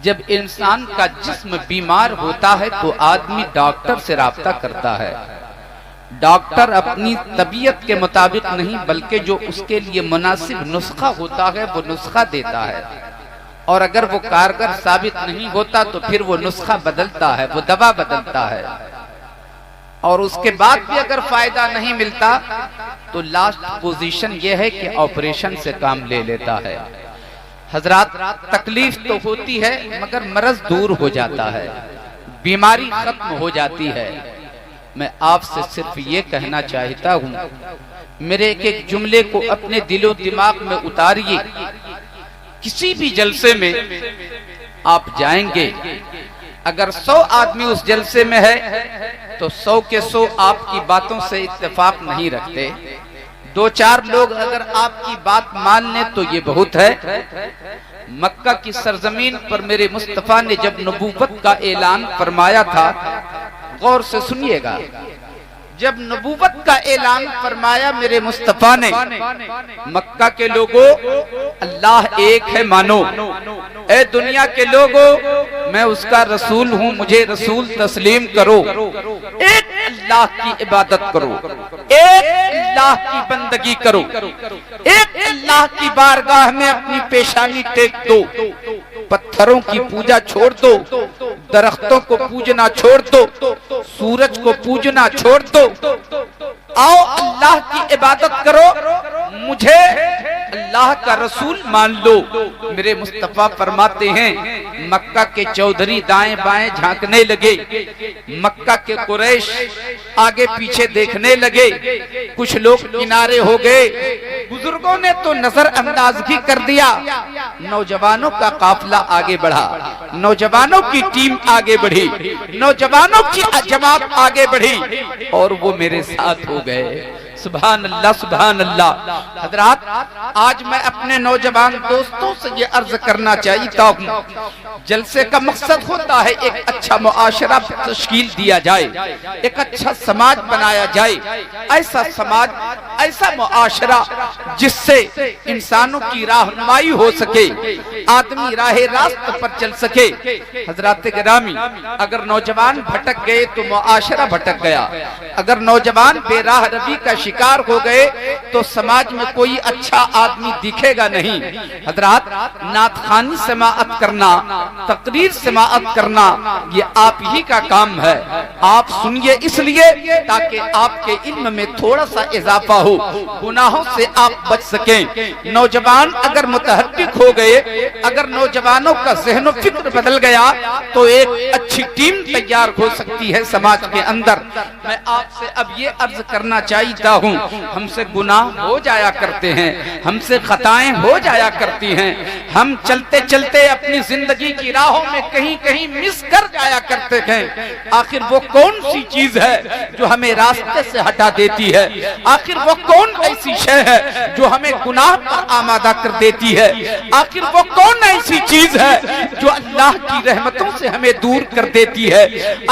جب انسان کا جسم بیمار ہوتا ہے تو آدمی ڈاکٹر سے رابطہ کرتا ہے. ڈاکٹر اپنی طبیعت کے مطابق نہیں بلکہ جو اس کے لیے مناسب نسخہ ہوتا ہے وہ نسخہ دیتا ہے، اور اگر وہ کارگر ثابت نہیں ہوتا تو پھر وہ نسخہ بدلتا ہے، وہ دوا بدلتا ہے، اور اس کے بعد بھی اگر فائدہ نہیں ملتا تو لاسٹ پوزیشن یہ ہے کہ آپریشن سے کام لے لیتا ہے. حضرات، تکلیف تو ہوتی ہے مگر مرض دور ہو جاتا ہے، بیماری ختم ہو جاتی ہے. میں آپ سے صرف یہ کہنا چاہتا ہوں، میرے ایک جملے کو اپنے دل و دماغ میں اتاریے. کسی بھی جلسے میں آپ جائیں گے، اگر 100 آدمی اس جلسے میں ہے تو 100 کے 100 آپ کی باتوں سے اتفاق نہیں رکھتے. 2-4 لوگ اگر آپ کی بات مان لیں تو یہ بہت ہے. مکہ کی سرزمین پر میرے مصطفیٰ نے جب نبوت کا اعلان فرمایا تھا، غور سے سنیے گا، جب نبوت کا اعلان فرمایا میرے مصطفیٰ نے، مکہ کے لوگوں اللہ ایک ہے مانو، اے دنیا کے لوگوں میں اس کا رسول ہوں، مجھے رسول تسلیم کرو، ایک اللہ کی عبادت کرو، ایک اللہ کی بندگی کرو، ایک اللہ کی بارگاہ میں اپنی پیشانی ٹیک دو، پتھروں کی پوجا چھوڑ دو، درختوں کو پوجنا چھوڑ دو، سورج کو پوجنا چھوڑ دو، آؤ اللہ کی عبادت کرو، مجھے اللہ کا رسول مان لو. میرے مصطفیٰ فرماتے ہیں مکہ کے چودھری دائیں بائیں جھانکنے لگے، مکہ کے قریش آگے پیچھے دیکھنے لگے، کچھ لوگ کنارے ہو گئے، بزرگوں نے تو نظر اندازگی کر دیا. نوجوانوں کا قافلہ آگے بڑھا، نوجوانوں کی ٹیم آگے بڑھی، نوجوانوں کی جماعت آگے بڑھی، اور وہ میرے ساتھ ہو گئے. سبحان اللہ سبحان اللہ. حضرات، آج میں اپنے نوجوان دوستوں سے یہ عرض کرنا چاہتا ہوں، جلسے کا مقصد ہوتا ہے ایک اچھا معاشرہ تشکیل دیا جائے، ایک اچھا سماج بنایا جائے، ایسا سماج، ایسا معاشرہ جس سے انسانوں کی راہنمائی ہو سکے، آدمی راہ راست پر چل سکے. حضرات گرامی، اگر نوجوان بھٹک گئے تو معاشرہ بھٹک گیا، اگر نوجوان بے راہ روی کا شکار ہو گئے تو سماج میں کوئی اچھا آدمی دکھے گا نہیں. حضرات، نعت خوانی سماعت کرنا، تقریر سماعت کرنا، یہ آپ ہی کا کام ہے. آپ سنیے اس لیے تاکہ آپ کے علم میں تھوڑا سا اضافہ ہو، گناہوں سے آپ بچ سکیں. نوجوان اگر متحرک ہو گئے، اگر نوجوانوں کا ذہن و فکر بدل گیا تو ایک اچھی ٹیم تیار ہو سکتی ہے سماج کے اندر. میں آپ سے اب یہ عرض کرنا چاہتا ہوں، ہم سے گناہ ہو جایا کرتے ہیں، ہم سے خطائیں ہو جایا کرتی ہیں، ہم چلتے چلتے اپنی زندگی کی راہوں میں کہیں کہیں مس کر جایا کرتے ہیں. آخر وہ کون سی چیز ہے جو ہمیں راستے سے ہٹا دیتی ہے؟ آخر وہ کون ایسی شے ہے جو ہمیں گناہ پر آمادہ کر دیتی ہے؟ آخر وہ کون ایسی چیز ہے جو اللہ کی رحمتوں سے ہمیں دور کر دیتی ہے؟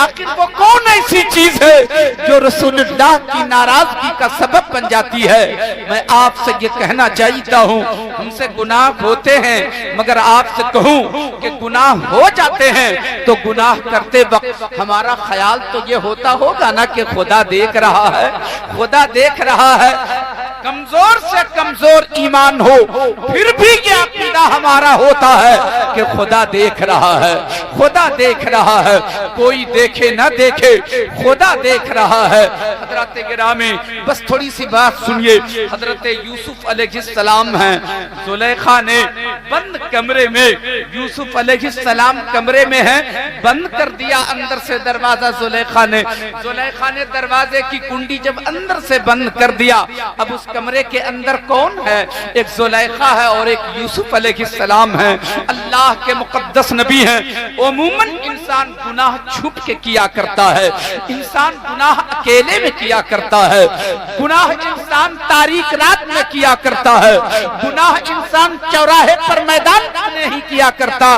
آخر وہ کون ایسی چیز ہے جو رسول اللہ کی ناراضگی کا سبب بن جاتی ہے؟ میں آپ سے یہ کہنا چاہتا ہوں، ہم سے گناہ ہوتے ہیں، مگر آپ سے کہوں کہ گناہ ہو جاتے ہیں تو گناہ کرتے وقت ہمارا خیال تو یہ ہوتا ہوگا نا کہ خدا دیکھ رہا ہے، خدا دیکھ رہا ہے. کمزور سے کمزور ایمان ہو پھر بھی یہ عقیدہ ہمارا ہوتا ہے کہ خدا دیکھ رہا ہے، خدا دیکھ رہا ہے. کوئی دیکھے نہ دیکھے، خدا دیکھ رہا ہے. حضرات گرامی، بس تھوڑی سی بات سنیے. حضرت یوسف علیہ السلام ہیں، زلیخا نے بند کمرے میں، یوسف علیہ السلام کمرے میں ہیں، بند کر دیا اندر سے دروازہ. زلیخا نے دروازے کی کنڈی جب اندر سے بند کر دیا، اب اس کمرے کے اندر کون ہے؟ ایک زلیخا ہے اور ایک یوسف علیہ السلام ہے، اللہ کے مقدس نبی ہیں. عموماً انسان گناہ چھپ کے کیا کرتا ہے، انسان گناہ اکیلے میں کیا کرتا ہے، گناہ انسان تاریک رات میں کیا کرتا ہے، گناہ انسان چوراہے پر میدان میں نہیں کیا کرتا،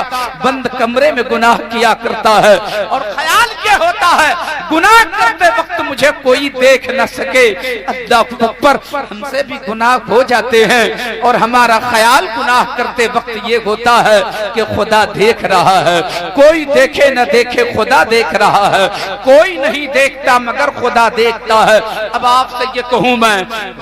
بند کمرے میں گناہ کیا کرتا ہے. اور خیال کیا ہوتا ہے گناہ کرتے وقت مجھے کوئی دیکھ نہ سکے. اللہ اکبر. ہم سے بھی گناہ ہو جاتے ہیں اور ہمارا خیال گناہ کرتے وقت یہ ہوتا ہے کہ خدا دیکھ رہا ہے. کوئی دیکھے نہ دیکھے خدا دیکھ رہا ہے, کوئی نہیں دیکھتا مگر خدا دیکھتا ہے. اب آپ سے یہ کہوں میں,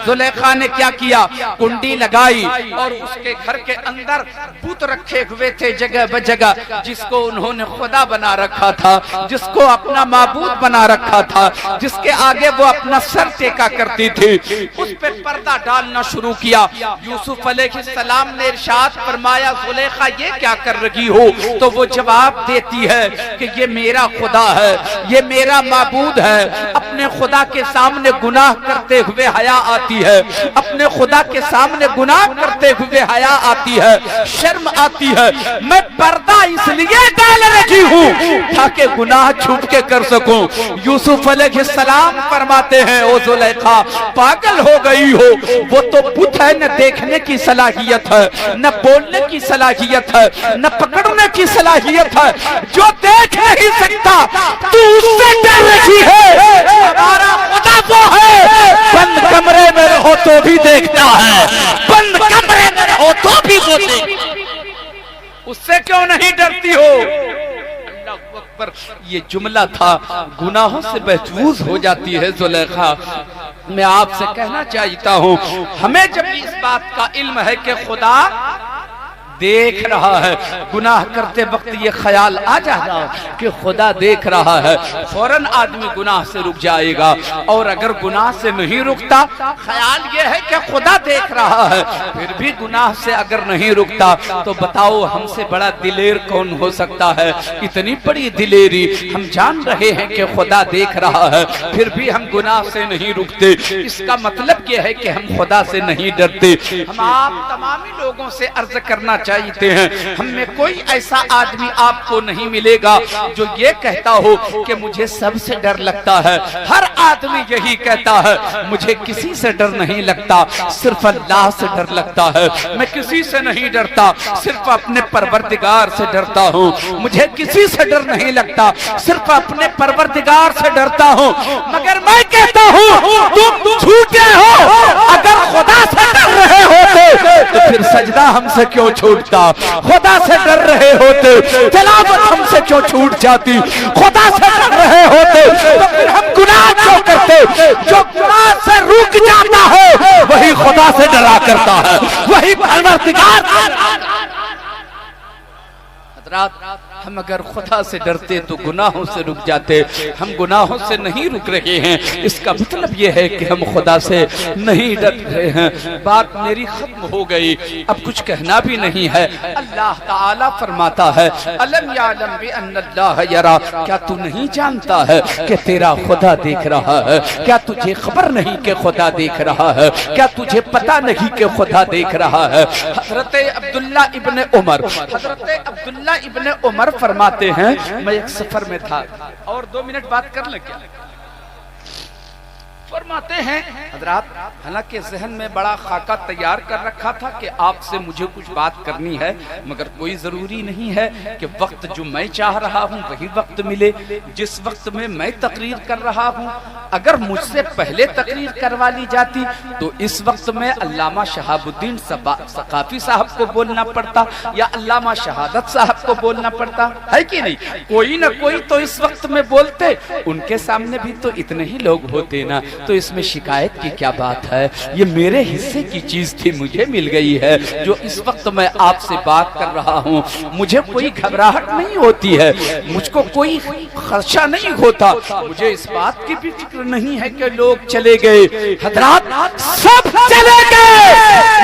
زلیخا نے کیا کیا, کنڈی لگائی اور اس کے گھر کے اندر بت رکھے ہوئے تھے جگہ بجگہ, جس کو انہوں نے خدا بنا رکھا تھا, جس کو اپنا معبود بنا رکھا تھا, جس کے آگے وہ اپنا سر ٹیکا کرتی تھی. اس پہ پردہ ڈالنا شروع کیا. یوسف علیہ السلام نے ارشاد فرمایا, زلیخا یہ کیا کر رہی ہو؟ تو وہ جواب دیتی ہے کہ یہ میرا خدا ہے, یہ میرا معبود ہے. اپنے خدا کے سامنے گناہ کرتے ہوئے حیا آتی ہے, اپنے خدا کے سامنے گناہ کرتے ہوئے حیا آتی ہے, شرم آتی ہے. میں پردہ اس لیے ڈال رہی ہوں تاکہ گناہ چھپ کے کر سکوں. یوسف علیہ السلام فرماتے ہیں, او زلیخا پاگل ہو گئی ہو, وہ تو بت ہے, نہ دیکھنے کی صلاحیت ہے, نہ بولنے کی صلاحیت ہے, نہ پکڑنے کی صلاحیت ہے. جو دیکھ نہیں سکتا تو اس سے ڈر رہی ہے. ہمارا خدا وہ ہے, بند کمرے میں رہو تو بھی دیکھتا ہے, بند کمرے میں رہو تو بھی وہ دیکھتا ہے. اس سے کیوں نہیں ڈرتی ہو؟ اللہ اکبر. یہ جملہ تھا, گناہوں سے محفوظ ہو جاتی ہے زلیخا. میں آپ سے کہنا چاہتا ہوں, ہمیں جب اس بات کا علم ہے کہ خدا دیکھ رہا ہے, گناہ کرتے وقت یہ خیال آ جاتا کہ خدا دیکھ رہا ہے, فوراً آدمی گناہ سے رک جائے گا. اور اگر گناہ سے نہیں رکتا, خیال یہ ہے کہ خدا دیکھ رہا ہے, پھر بھی گناہ سے اگر نہیں رکتا, تو بتاؤ ہم سے بڑا دلیر کون ہو سکتا ہے؟ اتنی بڑی دلیری, ہم جان رہے ہیں کہ خدا دیکھ رہا ہے, پھر بھی ہم گناہ سے نہیں رکتے. اس کا مطلب یہ ہے کہ ہم خدا سے نہیں ڈرتے. ہم آپ تمامی لوگوں سے عرض کرنا چاہتے ہیں, ہم میں کوئی ایسا آدمی آپ کو نہیں ملے گا جو یہ کہتا ہو کہ مجھے سب سے ڈر لگتا ہے. ہر آدمی یہی کہتا ہے, مجھے کسی سے ڈر نہیں لگتا, صرف اللہ سے ڈر لگتا ہے. میں کسی سے نہیں ڈرتا, صرف اپنے پروردگار سے ڈرتا ہوں. مجھے کسی سے ڈر نہیں لگتا, صرف اپنے پروردگار سے ڈرتا ہوں. مگر میں کہتا ہوں تم جھوٹے ہو. اگر خدا سے ڈر رہے ہوتے تو پھر سجدہ ہم سے کیوں چھوٹتا؟ خدا سے ڈر رہے ہوتے تلاوت ہم سے کیوں چھوٹ جاتی؟ خدا سے ڈر رہے ہوتے تو پھر ہم گناہ کیوں کرتے؟ جو گناہ سے رک جاتا ہے وہی خدا سے ڈرا کرتا ہے, وہی پروردگار. حضرات, ہم اگر خدا سے ڈرتے تو گناہوں سے رک جاتے. ہم گناہوں سے نہیں رک رہے ہیں, اس کا مطلب یہ ہے کہ ہم خدا سے نہیں ڈر رہے ہیں. بات میری ختم ہو گئی, اب کچھ کہنا بھی نہیں ہے. اللہ تعالیٰ فرماتا ہے, الم یعلم بان اللہ یرا, کیا تو نہیں جانتا ہے کہ تیرا خدا دیکھ رہا ہے؟ کیا تجھے خبر نہیں کہ خدا دیکھ رہا ہے؟ کیا تجھے پتا نہیں کہ خدا دیکھ رہا ہے؟ حضرت عبداللہ ابن عمر فرماتے ہیں, میں ایک سفر میں تھا, اور 2 منٹ بات کر لیں کیا؟ فرماتے ہیں حضرات, حالانکہ ذہن میں بڑا خاکہ تیار کر رکھا تھا کہ آپ سے مجھے کچھ بات کرنی ہے, مگر کوئی ضروری نہیں ہے کہ وقت جو میں چاہ رہا ہوں وہی وقت ملے. جس وقت میں تقریر کر رہا ہوں, اگر مجھ سے پہلے تقریر کروا لی جاتی تو اس وقت میں علامہ شہاب الدین ثقافی صاحب کو بولنا پڑتا یا علامہ شہادت صاحب کو بولنا پڑتا, ہے کہ نہیں؟ کوئی نہ کوئی تو اس وقت میں بولتے. ان کے سامنے بھی تو اتنے ہی لوگ ہوتے نا, تو اس میں شکایت کی کیا بات ہے؟ یہ میرے حصے کی چیز تھی, مجھے مل گئی ہے. جو اس وقت میں آپ سے بات کر رہا ہوں, مجھے کوئی گھبراہٹ نہیں ہوتی ہے, مجھ کو کوئی خدشہ نہیں ہوتا, مجھے اس بات کی بھی فکر نہیں ہے کہ لوگ چلے گئے. حضرات, سب چلے گئے,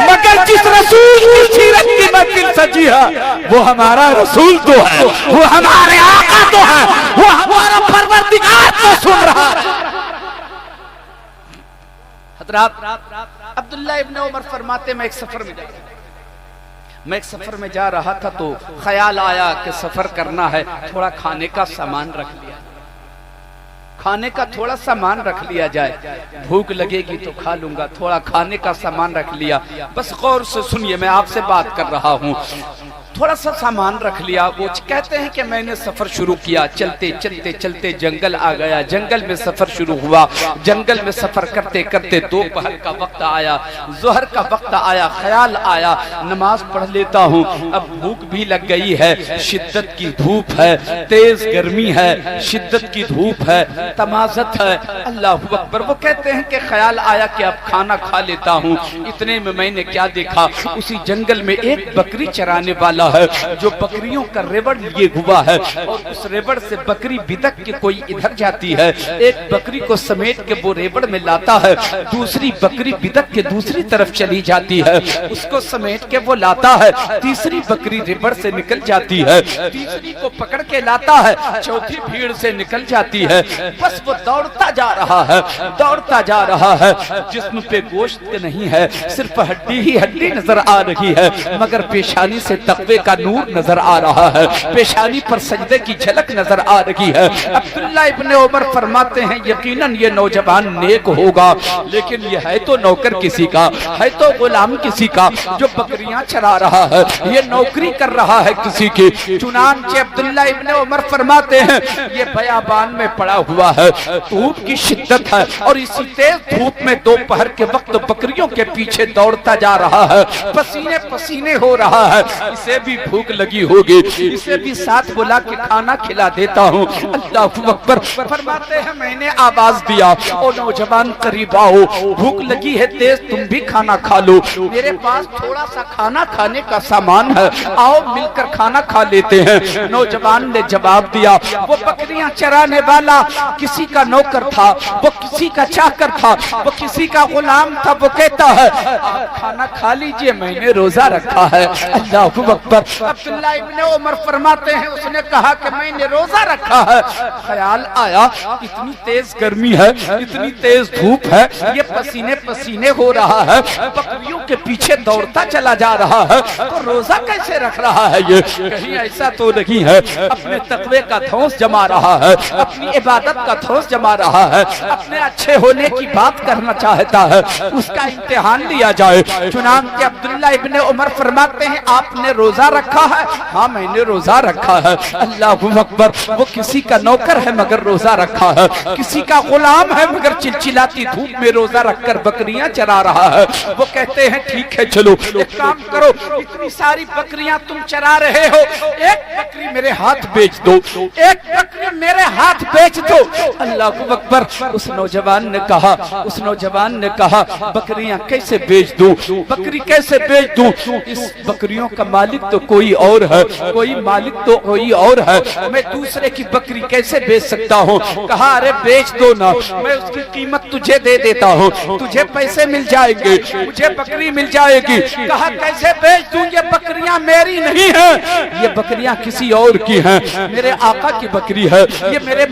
مگر جس رسول کی سیرت کی محفل سجی ہے وہ ہمارا رسول تو ہے, وہ ہمارے آقا تو ہے, وہ ہمارا پروردگار تو سن رہا ہے. حضرات, عبداللہ ابن عمر فرماتے, میں ایک سفر میں جا رہا تھا تو خیال آیا کہ سفر کرنا ہے, تھوڑا کھانے کا سامان رکھ لیا, کھانے کا تھوڑا سامان رکھ لیا جائے, بھوک لگے گی تو کھا لوں گا, تھوڑا کھانے کا سامان رکھ لیا. بس غور سے سنیے, میں آپ سے بات کر رہا ہوں. थोड़ा सा सामान रख लिया। वो कहते हैं कि मैंने सफर शुरू किया, चलते चलते चलते जंगल आ गया, जंगल में सफर शुरू हुआ। जंगल में सफर करते करते दोपहर का वक्त आया, जोहर का वक्त आया, ख्याल आया नमाज पढ़ लेता हूँ। अब भूख भी लग गई है, शिद्दत की धूप है, तेज गर्मी है, शिद्दत की धूप है, तमाज़त है। अल्लाहु अकबर। वो कहते हैं कि ख्याल आया कि अब खाना खा लेता हूँ। इतने में मैंने क्या देखा, उसी जंगल में एक बकरी चराने वाला है जो बकरियों का रेवड़ लिए हुआ है, और उस रेवड़ से बकरी बिदक के कोई इधर जाती है, एक बकरी को समेट के वो रेवड़ में लाता है, दूसरी बकरी बिदक के दूसरी तरफ चली जाती है, उसको समेट के वो लाता है, तीसरी बकरी रेवड़ से निकल जाती है, तीसरी को पकड़ के लाता है, चौथी भीड़ से निकल जाती है। बस वो दौड़ता जा रहा है, दौड़ता जा रहा है। जिस्म पे गोश्त नहीं है, सिर्फ हड्डी ही हड्डी नजर आ रही है, मगर पेशानी से तक़वे का नूर नजर आ रहा है, पेशानी पर सजदे की झलक नजर आ रही है। अब्दुल्लाह इब्ने उमर फरमाते हैं यकीनन ये नौजवान नेक होगा, लेकिन ये है तो नौकर किसी का, है तो गुलाम किसी का, जो बकरियां चरा रहा है, ये नौकरी कर रहा है किसी की। चुनांचे अब्दुल्लाह इब्ने उमर फरमाते हैं ये बयाबान में पड़ा हुआ है, धूप की शिद्दत है, और इसी तेज धूप में दोपहर के वक्त बकरियों के पीछे दौड़ता जा रहा है, पसीने पसीने हो रहा है। इसे भी भूख लगी होगी, इसे भी साथ बुला के खाना खिला देता हूँ। अल्लाहु अकबर। फरमाते हैं मैंने आवाज दिया, ओ नौजवान करीब आओ, भूख लगी है तेज, तुम भी खाना खा लो, मेरे पास थोड़ा सा खाना खाने का सामान है, आओ मिलकर खाना खा लेते हैं। नौजवान ने जवाब दिया, वो बकरियां चराने वाला किसी का नौकर था, वो किसी का चाकर था, वो किसी का गुलाम था। वो कहता है आप खाना खा लीजिए, मैंने रोजा रखा है। अल्लाहु अकबर। अब्दुल्लाह इब्ने उमर फरमाते हैं उसने कहा कि मैंने रोजा रखा है। ख्याल आया इतनी तेज गर्मी है, इतनी तेज धूप है, ये पसीने पसीने हो रहा है, बकरियों के पीछे दौड़ता चला जा रहा है, तो रोजा कैसे रख रहा है ये? कहीं ऐसा तो नहीं है अपने तकवे का ठोस जमा रहा है, अपनी इबादत का ठोस जमा रहा है, अपने अच्छे होने की बात करना चाहता है, उसका इम्तिहान लिया जाए। चुनांचे अब्दुल्लाह इब्ने उमर फरमाते हैं आपने रोजा रखा है? हाँ मैंने रोजा रखा है। अल्लाहु अकबर। वो किसी का नौकर है मगर रोजा रखा है, किसी का गुलाम है मगर चिलचिलाती धूप में रोजा रखकर बकरियां चरा रहा है। वो कहते हैं ठीक है चलो एक काम करो, इतनी सारी बकरियां तुम चरा रहे हो, एक बकरी मेरे हाथ बेच दो, एक बकरी मेरे हाथ बेच दो। अल्लाहु अकबर। उस नौजवान ने कहा, उस नौजवान ने कहा बकरियां कैसे बेच दूं, बकरी कैसे बेच दूं? इस बकरियों का मालिक तो कोई और है, कोई मालिक तो कोई और है, मैं दूसरे की बकरी कैसे बेच सकता हूँ? कहा अरे बेच दो ना, मैं उसकी कीमत तुझे दे देता हूँ, तुझे पैसे मिल जाएंगे, मुझे बकरी मिल जाएगी। कहा कैसे बेच दूं? ये बकरियां मेरी नहीं है, ये बकरियां किसी और की हैं, मेरे आका की बकरी है, ये मेरे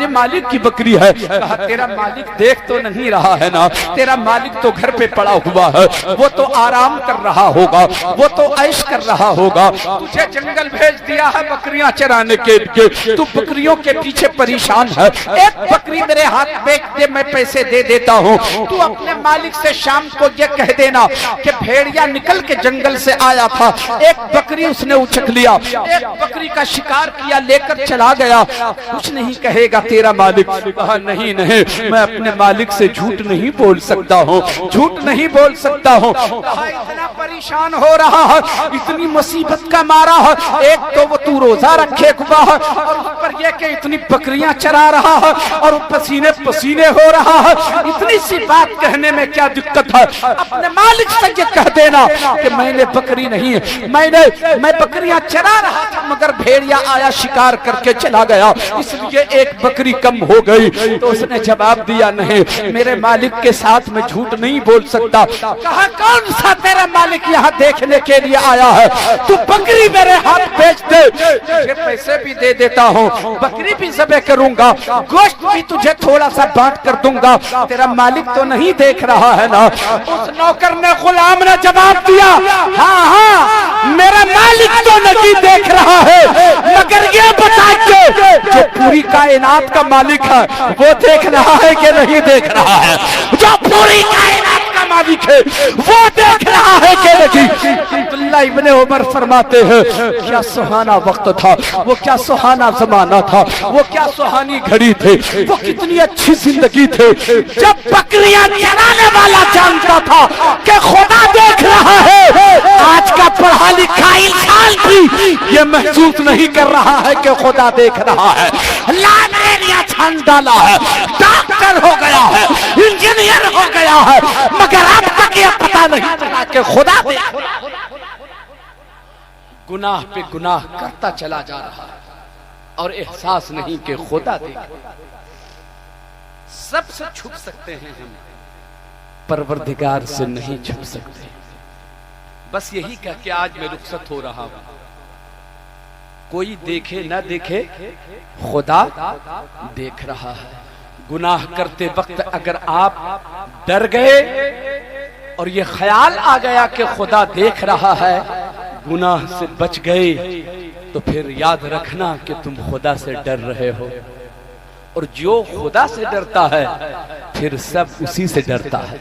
मालिक की बकरी है। कहा तेरा मालिक देख तो नहीं रहा है ना, तेरा मालिक तो घर पे पड़ा हुआ है, वो तो आराम कर रहा होगा, वो तो ऐश कर रहा होगा, तुझे जंगल भेज दिया है बकरियां चराने के लिए, तू बकरियों के पीछे परेशान है, एक बकरी मेरे हाथ बेच दे मैं पैसे दे देता हूँ। तू अपने मालिक से शाम को ये कह देना कि भेड़िया निकल के जंगल से आया था, एक बकरी उसने उछक लिया, एक बकरी का शिकार किया लेकर चला गया, कुछ नहीं कहेगा तेरा मालिक? कहा नहीं नहीं मैं अपने मालिक से झूठ नहीं बोल सकता हूँ, झूठ नहीं बोल सकता हूँ। कहा इतना परेशान हो रहा है, इतनी मुसीबत का मारा है, एक तो वो तू रोजा रखे हुआ है और ऊपर ये कि इतनी बकरियां चरा रहा है और पसीने पसीने हो रहा है, इतनी सी बात कहने में क्या दिक्कत है? अपने मालिक से ये कह देना कि मैंने बकरी नहीं, मैं बकरियां चरा रहा था मगर भेड़िया आया शिकार करके चला गया, इसलिए एक बकरी कम हो गई। तो उसने जवाब दिया नहीं मेरे मालिक के साथ मैं झूठ नहीं बोल सकता। कहा कौन सा तेरा मालिक यहाँ देखने के लिए आया है? तू बकरी मेरे हाथ बेच दे, तुझे पैसे भी दे देता हूँ, बकरी भी ज़बह करूंगा, गोश्त भी तुझे थोड़ा सा बांट कर दूंगा, तेरा मालिक तो नहीं देख रहा है ना? उस नौकर ने गुलाम ने जवाब दिया हाँ हाँ मेरा मालिक तो नहीं देख रहा है, मगर ये बता के जो पूरी कायनात का मालिक है वो देख रहा है कि नहीं देख रहा है? जो पूरी कायनात का मालिक है वो देख रहा है कि नहीं। अब्दुल्लाह इब्ने उमर फरमाते हैं क्या सुहाना वक्त था, वो क्या सुहाना जमाना था, वो क्या सुहानी घड़ी थे, वो कितनी अच्छी जिंदगी थे जब बकरियां चराने वाला जानता था कि खुदा देख रहा है। आज का पढ़ा लिखा इंसान भी ये महसूस नहीं कर रहा है कि खुदा देख रहा है। लाइब्रेरिया छान डाला है, डॉक्टर हो गया है, इंजीनियर हो गया है, मगर अब तक ये पता नहीं चला कि खुदा देख रहा है। गुनाह पे गुनाह करता चला जा रहा है और एहसास नहीं कि खुदा देख रहा है। सबसे छुप सकते हैं हम, परवरदिगार से नहीं छुप सकते। बस यही कह के आज मैं रुखसत हो रहा हूं। कोई देखे ना देखे खुदा देख रहा है। गुनाह करते वक्त अगर आप डर गए और ये ख्याल आ गया कि खुदा देख रहा है, गुनाह से बच गए, तो फिर याद रखना कि तुम खुदा से डर रहे हो। और जो खुदा से डरता है फिर सब उसी से डरता है,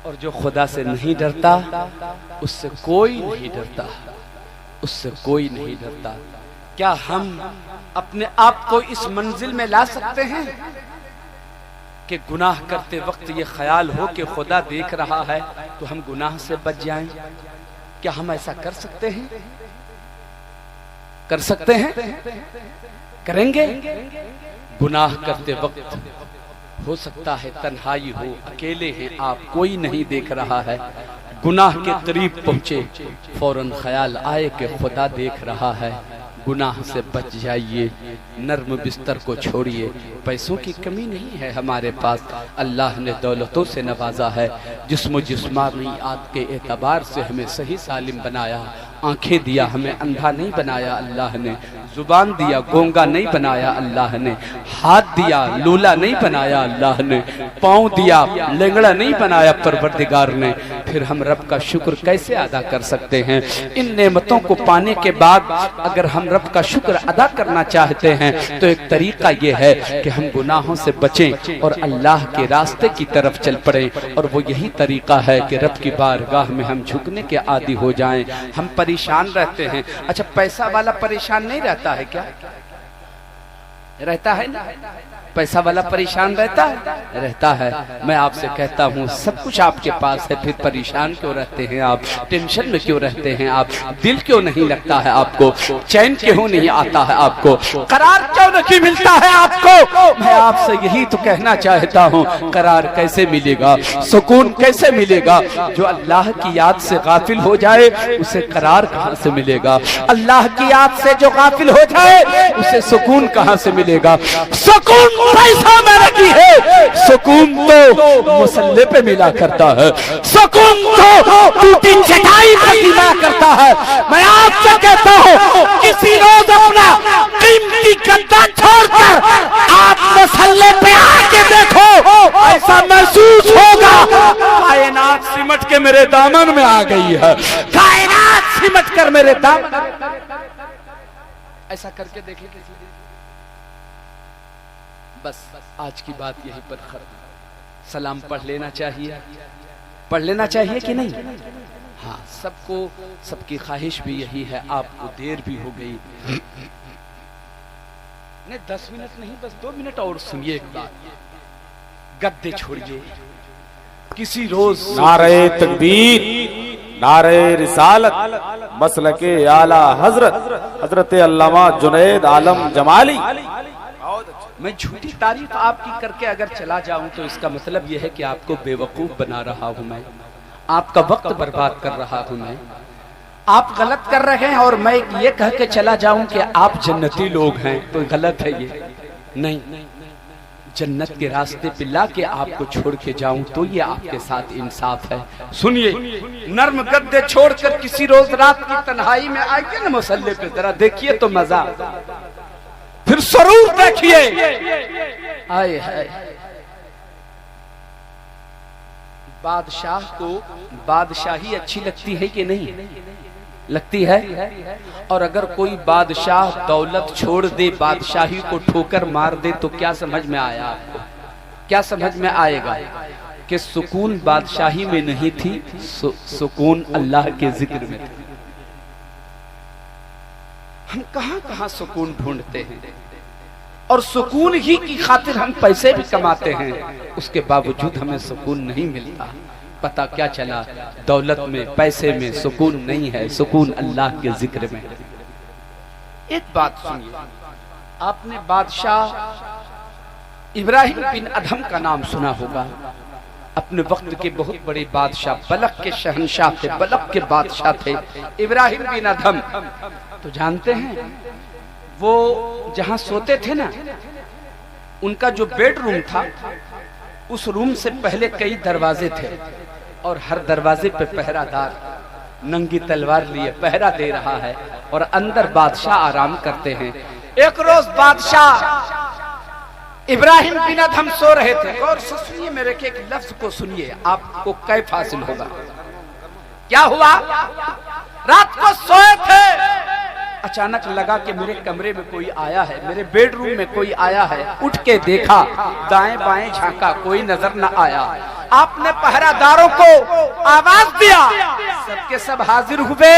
और जो खुदा से नहीं डरता उससे कोई नहीं डरता, उससे कोई नहीं डरता। क्या हम अपने आप को इस मंजिल में ला सकते हैं कि गुनाह करते वक्त ये ख्याल हो कि खुदा देख रहा है तो हम गुनाह से बच जाएं? क्या हम ऐसा कर सकते हैं? कर सकते हैं? करेंगे? गुनाह करते वक्त हो सकता है तन्हाई हो, अकेले हैं आप, कोई नहीं देख रहा है, गुनाह के करीब पहुंचे, फौरन ख्याल आए कि खुदा देख रहा है, गुनाह से बच जाइए, नर्म बिस्तर को छोड़िए। पैसों की कमी नहीं है हमारे पास, अल्लाह ने दौलतों से नवाजा है, जिस्म जिस्मानियात के एतबार से हमें सही सालिम बनाया, आंखें दिया हमें अंधा नहीं बनाया अल्लाह ने, जुबान दिया गूंगा नहीं बनाया अल्लाह ने, हाथ दिया लूला नहीं बनाया अल्लाह ने, पाँव दिया लेंगड़ा नहीं बनाया परवरदिगार ने। फिर हम रब का शुक्र कैसे अदा कर सकते हैं? इन नेमतों को पाने के बाद अगर हम रब का शुक्र अदा करना चाहते हैं तो एक तरीका ये है कि हम गुनाहों से बचें और अल्लाह के रास्ते की तरफ चल पड़ें, और वो यही तरीका है कि रब की बारगाह में हम झुकने के आदी हो जाएं। हम परेशान रहते हैं। अच्छा, पैसा वाला परेशान नहीं रहता है क्या? रहता है ना? पैसा वाला परेशान रहता है? रहता है। मैं आपसे कहता हूँ सब कुछ आपके पास है, फिर परेशान क्यों रहते हैं आप? टेंशन में क्यों रहते हैं आप? दिल क्यों नहीं लगता है आपको? चैन क्यों नहीं आता है आपको? करार क्यों नहीं मिलता है आपको? मैं आपसे यही तो कहना चाहता हूँ, करार कैसे मिलेगा, सुकून कैसे मिलेगा? जो अल्लाह की याद से गाफिल हो जाए उसे करार कहाँ से मिलेगा? अल्लाह की याद से जो गाफिल हो जाए उसे सुकून कहाँ से मिलेगा? सुकून पैसा में नहीं है, सुकून तो मुसल्ले पे मिला करता है, सुकून तो टूटी चटाई पे मिला करता है। मैं आपसे कहता हूँ किसी रोज अपना कीमती गद्दा छोड़कर आप मुसल्ले पे आके देखो, ऐसा महसूस होगा कायनात सिमट के मेरे दामन में आ गई है, कायनात सिमट कर मेरे दामन। ऐसा करके देखिए। बस आज की बात यहीं पर खत्म। सलाम पढ़ लेना चाहिए, पढ़ लेना चाहिए कि नहीं? हाँ, सबको, सबकी ख्वाहिश भी यही है। आपको देर भी हो गई, नहीं 10 मिनट नहीं, बस 2 मिनट और सुनिए एक बात। गद्दे छोड़िए, किसी रोज नारे तकबीर, नारे रिसालत, मसलके आला हजरत अल्लामा जुनैद आलम जमाली। मैं झूठी तारीफ आपकी करके अगर चला जाऊं तो इसका मतलब यह है कि आपको बेवकूफ बना रहा हूं मैं, आपका वक्त बर्बाद कर रहा हूं मैं, आप गलत कर रहे हैं। और मैं ये कह के चला जाऊं कि आप जन्नती लोग हैं तो गलत है ये नहीं। जन्नत के रास्ते पे ला के आपको छोड़ के जाऊं तो ये आपके साथ इंसाफ है। सुनिए, नर्म गद्दे छोड़कर किसी रोज रात की तन्हाई में आइए ना मुसल्ले पे, जरा देखिए तो मजा, फिर जरूर देखिए। आए हाय, बादशाह को बादशाही अच्छी लगती है कि नहीं लगती है? और अगर कोई बादशाह दौलत छोड़ दे, बादशाही को ठोकर मार दे तो क्या समझ में आया आपको? क्या समझ में आएगा? کہ سکون بادشاہی میں نہیں تھی، سکون اللہ کے ذکر میں تھی۔ ہم کہاں کہاں سکون ڈھونڈتے ہیں، اور سکون ہی کی خاطر ہم پیسے بھی کماتے ہیں، اس کے باوجود ہمیں سکون نہیں ملتا۔ پتہ کیا چلا؟ دولت میں، پیسے میں سکون نہیں ہے، سکون اللہ کے ذکر میں۔ ایک بات سنیے، آپ نے بادشاہ ابراہیم بن ادھم کا نام سنا ہوگا۔ اپنے وقت کے بہت بڑے بادشاہ، بلخ کے شہنشاہ تھے، بلخ کے بادشاہ تھے ابراہیم بن ادھم۔ تو جانتے ہیں وہ جہاں سوتے تھے نا، ان کا جو بیڈ روم تھا، اس روم سے پہلے کئی دروازے تھے، اور ہر دروازے پہ پہرہ دار ننگی تلوار لیے پہرہ دے رہا ہے، اور اندر بادشاہ آرام کرتے ہیں۔ ایک روز بادشاہ ابراہیم بن ادھم سو رہے تھے، اور سنیے میرے کے ایک لفظ کو سنیے، آپ کو کیف حاصل ہوگا۔ کیا ہوا؟ رات کو سوئے تھے، اچانک لگا کہ میرے کمرے میں کوئی آیا ہے، میرے بیڈ روم میں کوئی آیا ہے۔ اٹھ کے دیکھا، دائیں بائیں جھانکا، کوئی نظر نہ آیا۔ آپ نے پہرہ داروں کو آواز دیا، سب کے سب حاضر ہوئے۔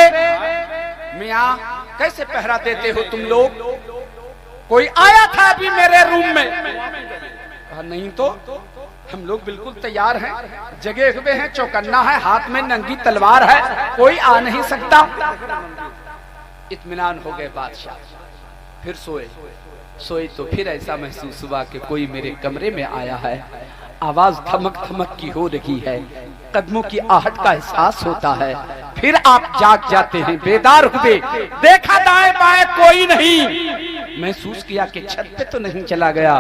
میاں کیسے پہرہ دیتے ہو تم لوگ؟ کوئی آیا تھا ابھی میرے روم میں؟ کہا نہیں تو، ہم لوگ بالکل تیار ہیں، جگے ہوئے ہیں، چوکنا ہے، ہاتھ میں ننگی تلوار ہے، کوئی آ نہیں سکتا۔ اطمینان ہو گئے بادشاہ، پھر سوئے تو پھر ایسا محسوس ہوا کہ کوئی میرے کمرے میں آیا ہے، آواز دھمک دھمک کی ہو رہی ہے، قدموں کی آہٹ کا احساس ہوتا ہے۔ پھر آپ جاگ جاتے ہیں، بیدار ہوئے، دیکھا دائیں بائیں کوئی نہیں، محسوس کیا کہ چھت پہ تو نہیں چلا گیا۔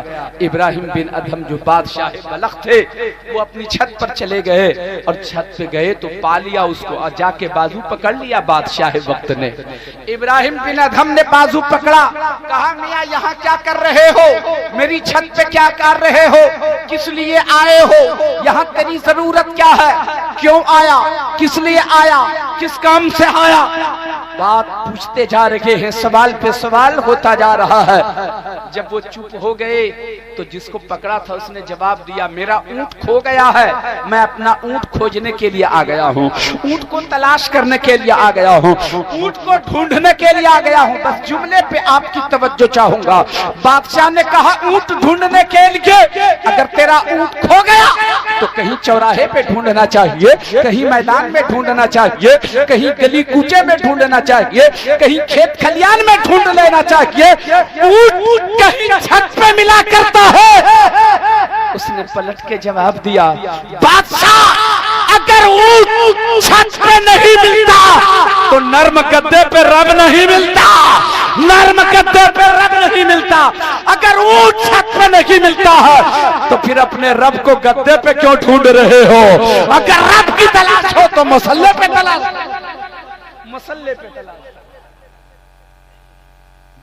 ابراہیم بن ادھم جو بادشاہ بلخ تھے، وہ اپنی چھت پر چلے گئے، اور چھت پہ گئے تو پا لیا اس کو، اور جا کے بازو پکڑ لیا بادشاہ وقت نے۔ ابراہیم بن ادھم نے بازو پکڑا، کہا میاں یہاں کیا کر رہے ہو؟ میری چھت پہ کیا کر رہے ہو؟ کس لیے آئے ہو؟ یہاں تیری ضرورت کیا ہے؟ کیوں آیا؟ کس لیے آیا؟ کس کام سے آیا؟ بات پوچھتے جا رہے ہیں، سوال پہ سوال ہوتا جا رہا ہے۔ جب وہ چپ ہو گئے تو جس کو پکڑا تھا اس نے جواب دیا، میرا اونٹ کھو گیا ہے، میں اپنا اونٹ کھوجنے کے لیے آ گیا ہوں، اونٹ کو تلاش کرنے کے لیے آ گیا ہوں، اونٹ کو ڈھونڈنے کے لیے آ گیا ہوں۔ بس جملے پہ آپ کی توجہ چاہوں گا۔ بادشاہ نے کہا اونٹ ڈھونڈنے کے لیے اگر تیرا اونٹ کھو گیا تو کہیں چوراہے پہ ڈھونڈنا چاہیے، کہیں میدان میں ڈھونڈنا چاہیے، کہیں گلی کوچے میں ڈھونڈنا چاہیے، کہیں کھیت کھلیان میں ڈھونڈ لینا چاہیے، اونٹ کہیں چھت پہ ملا کرتا ہے۔ اس نے پلٹ کے جواب دیا، بادشاہ اگر اونٹ چھت پہ نہیں ملتا تو نرم گدے پہ رب نہیں ملتا، نرم گدے پہ رب نہیں ملتا۔ اگر اونٹ چھت پہ نہیں ملتا ہے تو پھر اپنے رب کو گدے پہ کیوں ڈھونڈ رہے ہو؟ اگر رب کی تلاش ہو تو مسلے پہ تلاش، مسلے پہ تلاش۔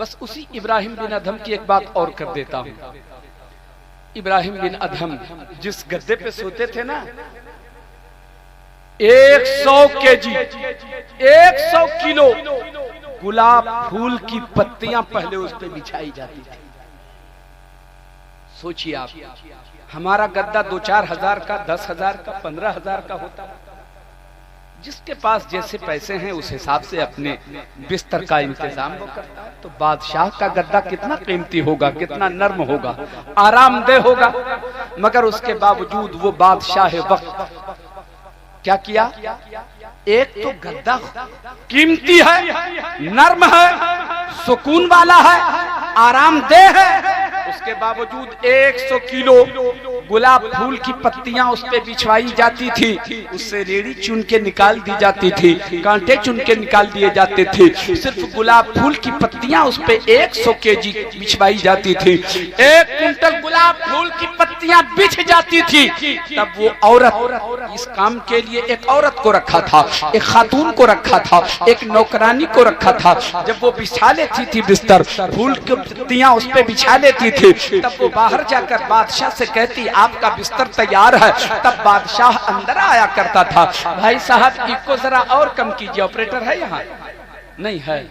بس اسی ابراہیم بن ادھم کی ایک بات اور کر دیتا ہوں۔ ابراہیم بن ادھم جس گدے پہ سوتے تھے نا، 100 کیجی 100 کلو گلاب پھول کی پتیاں پہلے اس پہ بچھائی جاتی تھی۔ سوچیے آپ، ہمارا گدا 2-4 ہزار کا، 10 ہزار کا، 15 ہزار کا ہوتا ہے۔ جس کے پاس جیسے پیسے ہیں اس حساب سے اپنے بستر کا انتظام وہ کرتا ہے۔ تو بادشاہ کا گدا کتنا قیمتی ہوگا، کتنا نرم ہوگا، آرام دہ ہوگا، مگر اس کے باوجود وہ بادشاہ وقت کیا کیا؟ ایک تو گدا قیمتی ہے، نرم ہے، سکون والا ہے، آرام دہ ہے، اس کے باوجود 100 کلو گلاب پھول کی پتیاں اس پہ بچھوائی جاتی تھی، اس سے ریڑھی چن کے نکال دی جاتی تھی، کانٹے چن کے نکال دیے جاتے تھے، صرف گلاب پھول کی پتیاں اس پہ 100 کیجی بچھوائی جاتی تھی، 1 کنٹل گلاب پھول کی پتیاں بچھ جاتی تھی۔ تب وہ عورت اس کام کے لیے ایک عورت کو رکھا تھا، ایک خاتون کو رکھا تھا، ایک نوکرانی کو رکھا تھا۔ جب وہ بچھا لیتی تھی بستر، پھول کی پتیاں اس پہ بچھا لیتی تھی، تب وہ باہر جا کر بادشاہ سے کہتی آپ کا بستر تیار ہے۔ تب بادشاہ اندر آیا کرتا تھا، بھائی صاحب ایک کو ذرا اور کم کیجیے، آپریٹر ہے یہاں؟ نہیں ہے،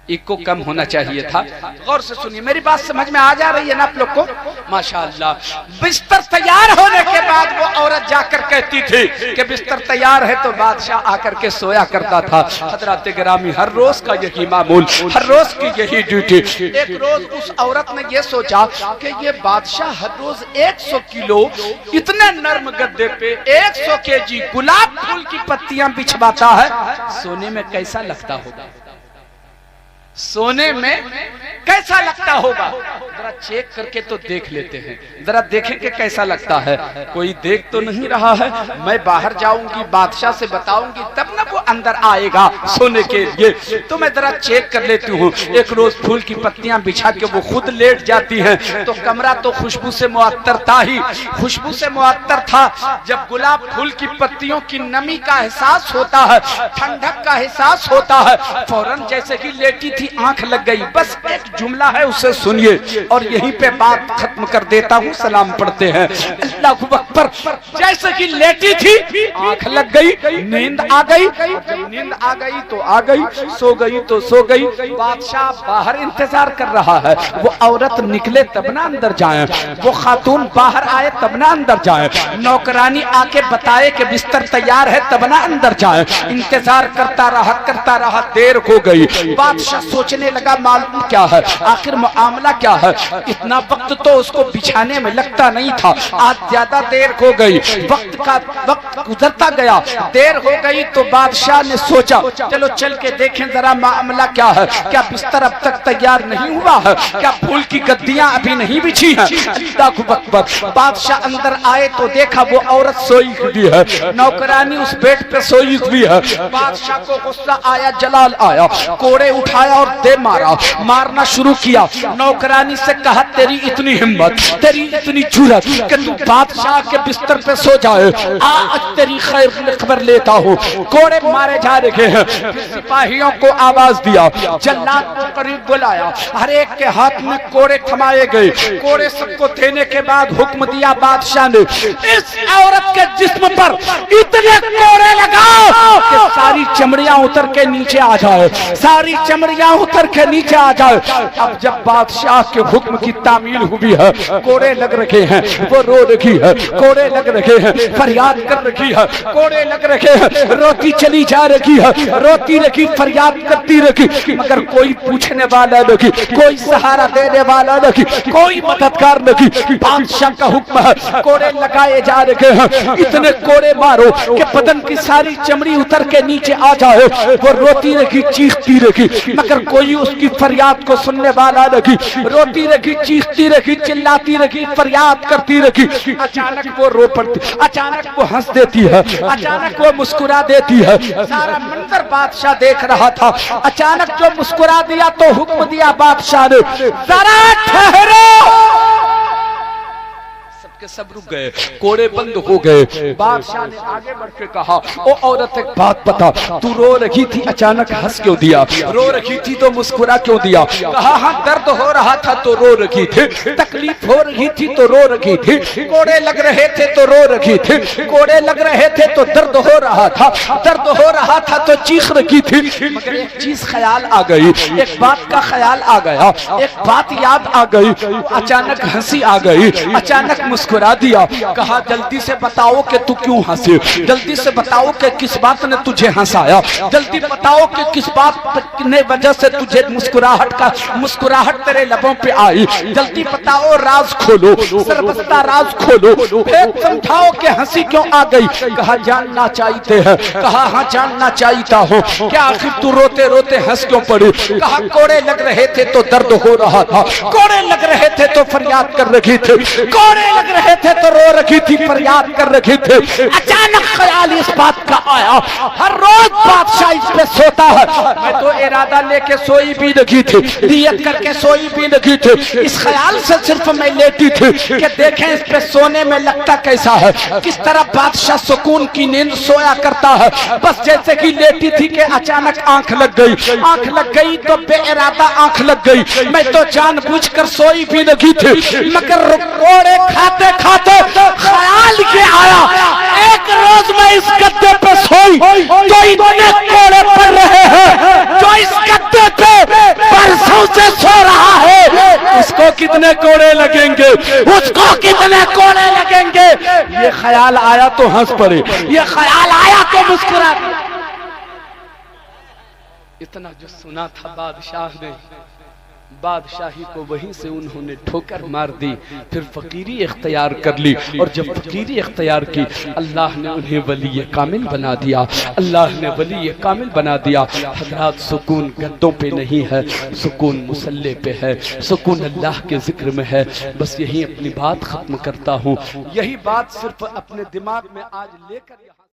ایک کو کم ہونا چاہیے تھا۔ غور سے سنیے، میری بات سمجھ میں آ جا رہی ہے نا آپ لوگ کو؟ माशाअल्लाह। बिस्तर तैयार होने के बाद वो औरत जाकर कहती थी कि बिस्तर तैयार है, तो बादशाह आकर के सोया करता था। हजरत गिरामी, हर रोज का यही मामूल, हर रोज की यही ड्यूटी। एक रोज उस औरत ने ये सोचा कि ये बादशाह हर रोज 100 किलो इतने नर्म गद्दे पे 100 केजी गुलाब फूल की पत्तियां बिछवाता है, सोने में कैसा लगता होगा? सोने में कैसा लगता होगा? जरा चेक करके तो देख लेते हैं, जरा देखेंगे कैसा लगता है। कोई देख तो नहीं रहा है। मैं बाहर जाऊंगी, बादशाह से बताऊंगी, तब ना वो अंदर आएगा सोने के लिए। तो मैं जरा चेक कर लेती हूँ। एक रोज फूल की पत्तियां बिछा के वो खुद लेट जाती हैं, तो कमरा तो खुशबू से मुअत्तर था ही, खुशबू से मुअत्तर था। जब गुलाब फूल की पत्तियों की नमी का एहसास होता है, ठंडक का एहसास होता है, फौरन जैसे कि लेटी थी आंख लग गई। बस एक जुमला है, उसे सुनिए और यहीं पे बात खत्म कर देता हूँ। सलाम पढ़ते हैं। अल्लाह अकबर। जैसे कि लेटी थी आंख लग गई, नींद आ गई। जब नींद आ गई तो आ गई, सो गई तो सो गई। बादशाह बाहर इंतजार कर रहा है, वो औरत निकले तब ना अंदर जाए, वो खातून बाहर आए तब ना अंदर जाए, नौकरानी आके बताए कि बिस्तर तैयार है तब ना अंदर जाए। इंतजार करता रहा, देर हो गई। बादशाह सोचने लगा मालूम क्या है, आखिर मामला क्या है। इतना वक्त तो उसको बिछाने में लगता नहीं था, आज ज्यादा देर हो गई। वक्त गुजरता गया, देर हो गई। तो बादशाह ने सोचा चलो चल के देखें जरा मामला क्या है। क्या बिस्तर अब तक तैयार नहीं हुआ है? क्या फूल की गद्दियां अभी नहीं बिछी हैं? अल्लाह अकबर। बादशाह अंदर आए तो देखा वो औरत सोई हुई है, नौकरानी उस बेड पे सोई हुई है। बादशाह को गुस्सा आया, जलाल आया, कोड़े उठाया और दे मारना शुरू किया। नौकरानी से कहा तेरी इतनी हिम्मत, तेरी इतनी जुर्रत कि तू बादशाह के बिस्तर पे सो जाए, आज तेरी खैर खबर लेता हूँ। कोड़े मारे जा रहे हैं। सिपाहियों को आवाज दिया, जल्लाद को करीब बुलाया, हर एक के हाथ में कोड़े थमाए गए। कोड़े सबको देने के बाद हुक्म दिया बादशाह ने, इस औरत के जिस्म पर इतने कोड़े लगाओ कि सारी चमड़ियां उतर के नीचे आ जाए, सारी चमड़ियां उतर के नीचे आ जाए। अब जब बादशाह के हुक्म की तामील हुई है, कोड़े लग रखे हैं, वो रो रही है, कोड़े लग रखे हैं, फरियाद कर रही है, कोड़े लग रखे हैं, रोती चली जा रही है, रोती रखी, फरियाद करती रखी, मगर कोई पूछने वाला नहीं, कोई सहारा देने वाला नहीं, कोई मददगार नहीं। बादशाह का हुक्म है, कोड़े लगाए जा रहे हैं, इतने कोड़े मारो कि बदन की सारी चमड़ी उतर के नीचे आ जाए। वो रोती रखी, चीखती रखी, मगर कोई उसकी फरियाद को सुनने वाला नहीं। रोती रखी, चीखती रखी, चिल्लाती रखी, फरियाद करती रखी। अचानक वो रो पड़ती, अचानक वो हंस देती है, अचानक वो मुस्कुरा देती है। सारा मंजर बादशाह देख रहा था। अचानक जो मुस्कुरा दिया तो हुक्म दिया बादशाह ने, जरा ठहरो। सब रुक गए, कोड़े बंद हो गए। बादशाह ने आगे बढ़ के कहा, ओ औरत एक बात बता, तू रो रही थी अचानक हंस क्यों दिया? रो रही थी तो मुस्कुरा क्यों दिया? कहा हाँ दर्द हो रहा था तो रो रही थी, तकलीफ हो रही थी तो रो रही थी, कोड़े लग रहे थे तो रो रही थी, कोड़े लग रहे थे तो दर्द हो रहा था, दर्द हो रहा था तो चीख रही थी। मगर एक चीज ख्याल आ गई, एक बात का ख्याल आ गया, एक बात याद आ गई। अचानक हंसी आ गई, अचानक मुस्कुरा दिया। कहा जल्दी से बताओ कि तू क्यों हंसे, जल्दी से बताओ कि किस बात ने तुझे हंसाया, जल्दी बताओ कि किस बात ने वजह से तुझे मुस्कुराहट तेरे लबों पे आई, जल्दी बताओ, राज खोलो, सरबस्ता राज खोलो, समझाओ कि हंसी क्यों आ गई। कहा जानना चाहते हैं। कहा हाँ जानना चाहता हूँ, क्या आखिर तू रोते रोते हंस क्यों पड़ी? कहा कोड़े लग रहे थे तो दर्द हो रहा था, कोड़े लग रहे थे तो फरियाद कर रही थी, कोड़े लग रहे थे तो रो रखी थी, फरियाद कर रखी थी। अचानक ख्याल इस बात का आया, हर रोज बादशाह इस पे सोता है, मैं तो इरादा लेके सोई भी नहीं थी, नियत करके सोई भी नहीं थी, इस ख्याल से सिर्फ मैं लेटी थी कि देखें इस पे सोने में लगता कैसा है, किस तरह बादशाह सुकून की नींद सोया करता है। बस जैसे कि लेटी थी कि अचानक आंख लग गई, आंख लग गई तो बेइरादा आंख लग गई। मैं तो जानबूझकर सोई भी नहीं थी, मगर कोड़े खाते खाते ख्याल के आया, एक रोज मैं इस गद्दे पे सोई तो इतने कोड़े पड़ रहे हैं, जो इस गद्दे पे बरसों से सो रहा है, اس کو کتنے کوڑے لگیں گے، اس کو کتنے کوڑے لگیں گے۔ یہ خیال آیا تو ہنس پڑے، یہ خیال آیا تو مسکرا پڑے۔ اتنا جو سنا تھا بادشاہ نے، بادشاہی کو وہیں سے انہوں نے ٹھوکر مار دی، پھر فقیری اختیار کر لی، اور جب فقیری اختیار کی اللہ نے انہیں ولی کامل بنا دیا، اللہ نے ولی کامل بنا دیا۔ حضرات سکون گدوں پہ نہیں ہے، سکون مصلی پہ ہے، سکون اللہ کے ذکر میں ہے۔ بس یہی اپنی بات ختم کرتا ہوں، یہی بات صرف اپنے دماغ میں آج لے کر